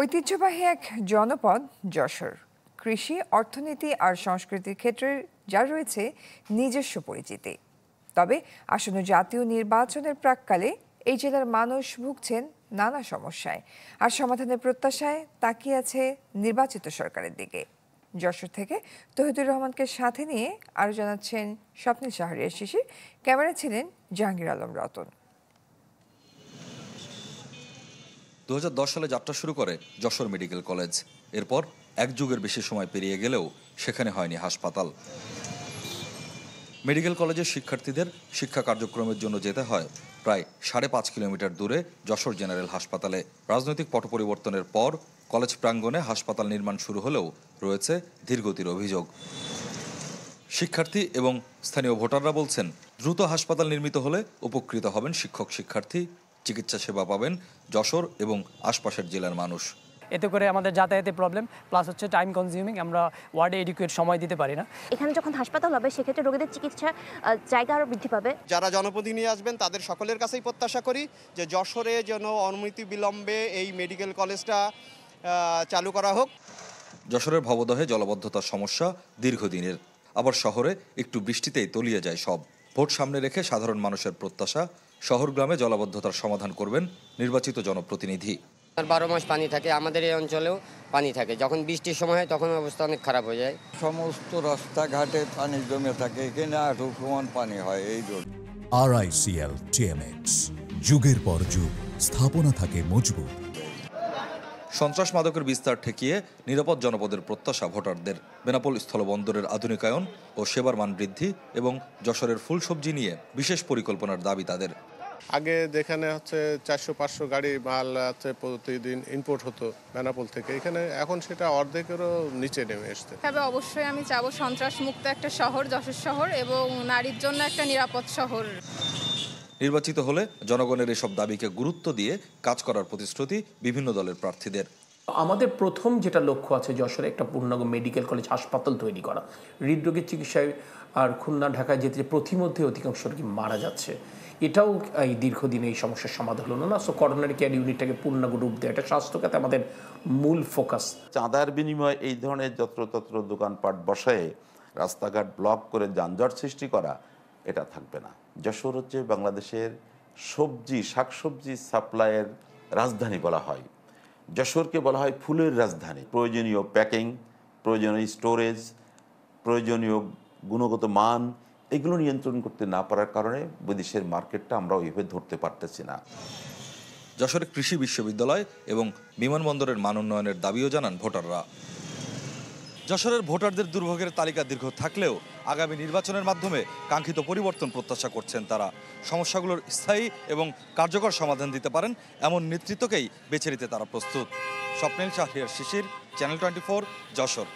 ঐতিহ্যবাহী এক জনপদ যশোর। কৃষি, অর্থনীতি আর সংস্কৃতির ক্ষেত্রে যার রয়েছে নিজস্ব পরিচিতি। তবে আসন্ন জাতীয় নির্বাচনের প্রাক্কালে এই জেলার মানুষ ভুগছেন নানা সমস্যায়, আর সমাধানের প্রত্যাশায় তাকিয়ে আছে নির্বাচিত সরকারের দিকে। যশোর থেকে তহিদুর রহমানকে সাথে নিয়ে আরও জানাচ্ছেন স্বপ্নিল শাহরিয়ার শিশির। ক্যামেরায় ছিলেন জাহাঙ্গীর আলম রতন। 2010 সালে যাত্রা শুরু করে যশোর মেডিকেল কলেজ। এরপর এক যুগের বেশি সময় পেরিয়ে গেলেও সেখানে হয়নি হাসপাতাল। মেডিকেল কলেজের শিক্ষার্থীদের শিক্ষা কার্যক্রমের জন্য যেতে হয় প্রায় 5.5 কিলোমিটার দূরে যশোর জেনারেল হাসপাতালে। রাজনৈতিক পট পরিবর্তনের পর কলেজ প্রাঙ্গণে হাসপাতাল নির্মাণ শুরু হলেও রয়েছে ধীরগতির অভিযোগ। শিক্ষার্থী এবং স্থানীয় ভোটাররা বলছেন, দ্রুত হাসপাতাল নির্মিত হলে উপকৃত হবেন শিক্ষক শিক্ষার্থী, চিকিৎসা সেবা পাবেন যশোর এবং আশপাশের জেলার মানুষ। এতে করে আমাদের যাতায়াতের প্রবলেম, প্লাস হচ্ছে টাইম কনজিউমিং, আমরা ওয়ার্ডে এডিকুয়েট সময় দিতে পারি না। এখানে যখন হাসপাতাল হবে সেক্ষেত্রে রোগীদের চিকিৎসা জায়গা আরও বৃদ্ধি পাবে। যারা জনপ্রতিনিধি আসবেন তাদের সকলের কাছেই প্রত্যাশা করি যে যশোরে যেন অনুমতি বিলম্বে এই মেডিকেল কলেজটা চালু করা হোক। যশোরের ভবদহে জলাবদ্ধতার সমস্যা দীর্ঘদিনের, আবার শহরে একটু বৃষ্টিতেই তলিয়ে যায় সব। ভোট সামনে রেখে সাধারণ মানুষের প্রত্যাশা, শহর গ্রামে জলাবদ্ধতার সমাধান করবেন নির্বাচিত জনপ্রতিনিধি। 12 মাস পানি থাকে, আমাদের এই অঞ্চলেও পানি থাকে। যখন বৃষ্টির সময় হয় তখন অবস্থা অনেক খারাপ হয়ে যায়। সমস্ত রাস্তাঘাটে পানি জমে থাকে, এখানে আঠু সমান পানি হয়। এই রোড RICL TMX, যুগের পর যুগ স্থাপনা থাকে মজবুত। সন্ত্রাস মাদকের বিস্তার ঠেকিয়ে নিরাপদ জনপদের প্রত্যাশা ভোটারদের। বেনাপোল স্থলবন্দরের আধুনিকায়ন ও সেবার মান বৃদ্ধি এবং যশোরের ফুলসবজি নিয়ে বিশেষ পরিকল্পনার দাবি তাদের। আগে যেখানে 400-500 গাড়ি মাল প্রতিদিন ইম্পোর্ট হতো বেনাপোল থেকে, এখানে এখন সেটা অর্ধেকেরও নিচে নেমে এসছে। তবে অবশ্যই আমি চাবো সন্ত্রাস মুক্ত একটা শহর যশোর শহর, এবং নারীর জন্য একটা নিরাপদ শহর। নির্বাচিত হলে জনগণের এসব দাবিকে গুরুত্ব দিয়ে কাজ করার প্রতিশ্রুতি বিভিন্ন দলের প্রার্থীদের। আমাদের প্রথম যেটা লক্ষ্য আছে যশোরে একটা পূর্ণাঙ্গ মেডিকেল কলেজ হাসপাতাল তৈরি করা। হৃদরোগের চিকিৎসায় আর খুলনা ঢাকায় যেতে প্রতিমধ্যে অধিকাংশ রোগী মারা যাচ্ছে, এটাও এই দীর্ঘদিনে এই সমস্যার সমাধান হলো না। সো করোনারি কেয়ার ইউনিটটাকে পূর্ণাঙ্গ রূপ দেয়, এটা স্বাস্থ্যখাতে আমাদের মূল ফোকাস। চাঁদার বিনিময়ে এই ধরনের যত্রতত্র দোকানপাট বসায় রাস্তাঘাট ব্লক করে যানজট সৃষ্টি করা, এটা থাকবে না। যশোর হচ্ছে বাংলাদেশের সবজি শাকসবজি সাপ্লাইয়ের রাজধানী বলা হয়। যশোরকে বলা হয় ফুলের রাজধানী। প্রয়োজনীয় প্যাকিং, প্রয়োজনীয় স্টোরেজ, প্রয়োজনীয় গুণগত মান, এগুলো নিয়ন্ত্রণ করতে না পারার কারণে বিদেশের মার্কেটটা আমরা ওইভাবে ধরতে পারতেছি না। যশোরে কৃষি বিশ্ববিদ্যালয় এবং বিমানবন্দরের মান উন্নয়নের দাবিও জানান ভোটাররা। যশোরের ভোটারদের দুর্ভোগের তালিকা দীর্ঘ থাকলেও আগামী নির্বাচনের মাধ্যমে কাঙ্ক্ষিত পরিবর্তন প্রত্যাশা করছেন তারা। সমস্যাগুলোর স্থায়ী এবং কার্যকর সমাধান দিতে পারেন এমন নেতৃত্বকেই বেছে নিতে তারা প্রস্তুত। স্বপ্নিল শাহরিয়ার শিশির, চ্যানেল 24, যশোর।